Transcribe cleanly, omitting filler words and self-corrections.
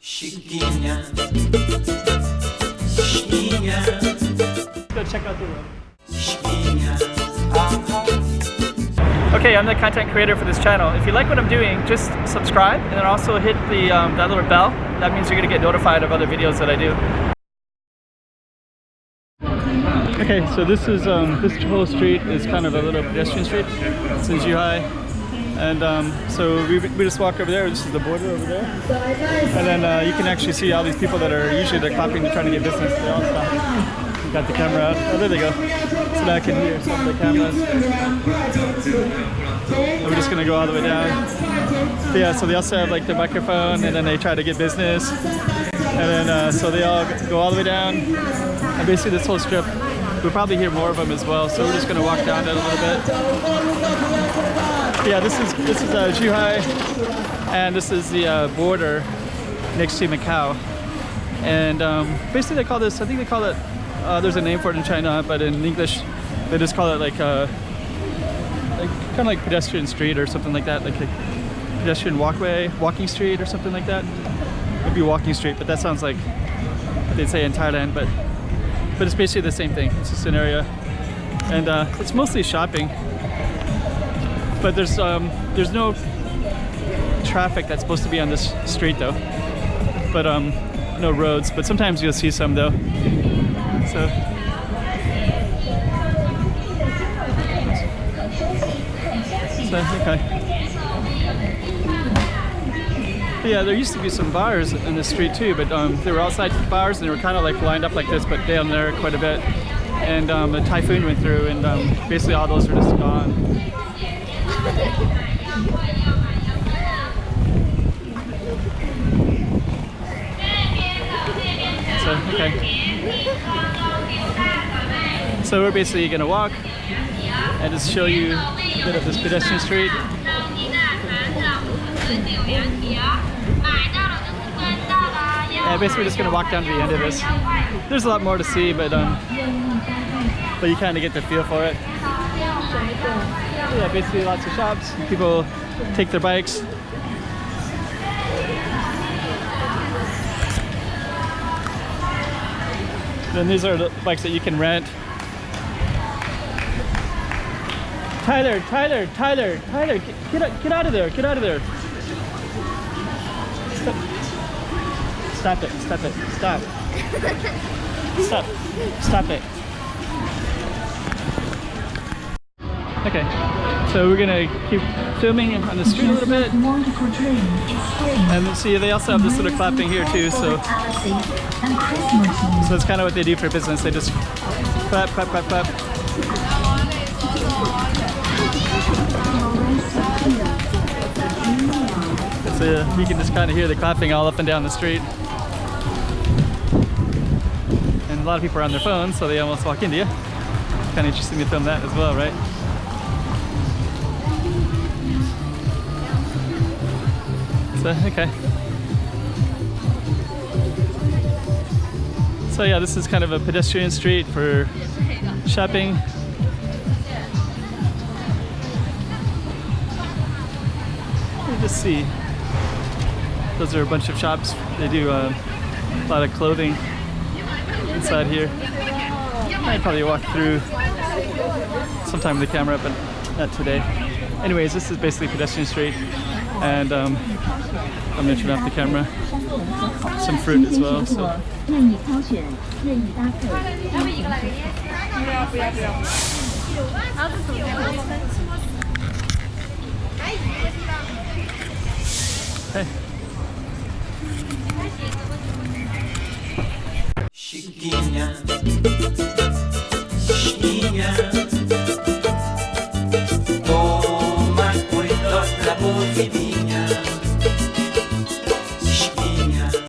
Go check out the room. Okay, I'm the content creator for this channel. If you like what I'm doing, just subscribe and then also hit the that little bell. That means you're gonna get notified of other videos that I do. Okay, so this is this whole street is kind of a little pedestrian street. It's in Zhuhai, and so we just walked over there. This is the border over there, and then you can actually see all these people that are usually they're clapping, they're trying to get business. They all stop. Got the camera out. Oh, there they go. So now I can hear some of the cameras. And we're just gonna go all the way down. But yeah, so they also have like the microphone, and then they try to get business, and then so they all go all the way down. And basically this whole strip, we'll probably hear more of them as well. So we're just gonna walk down it a little bit. But yeah, this is Zhuhai, and this is the border next to Macau. And basically they call this, I think they call it. There's a name for it in China, but in English they just call it like kind of like pedestrian street or something like that, like a pedestrian walking street or something like that. Maybe walking street, but that sounds like what they'd say in Thailand. But it's basically the same thing. It's just an area, and it's mostly shopping. But there's no traffic that's supposed to be on this street though. But no roads. But sometimes you'll see some though. So okay. But yeah, there used to be some bars in the street too, but they were outside bars and they were kind of like lined up like this, but down there quite a bit. And a typhoon went through, and basically all those are just gone. So okay. So we're basically going to walk and just show you a bit of this pedestrian street. And basically we're just going to walk down to the end of this. There's a lot more to see, but you kind of get the feel for it. Yeah, basically lots of shops. People take their bikes. Then these are the bikes that you can rent. Tyler, get out of there, get out of there. Stop it, stop. Stop it. Okay, so we're gonna keep filming on the street a little bit. And see, they also have this little clapping here too, so it's kind of what they do for business. They just clap. So you can just kind of hear the clapping all up and down the street. And a lot of people are on their phones, so they almost walk into you. Kind of interesting to film that as well, right? So, okay. So yeah, this is kind of a pedestrian street for shopping. Just see, those are a bunch of shops. They do a lot of clothing inside here. I'd probably walk through sometime with the camera, but not today. Anyways, this is basically pedestrian street, and I'm gonna turn off the camera. Some fruit as well. So. Hey.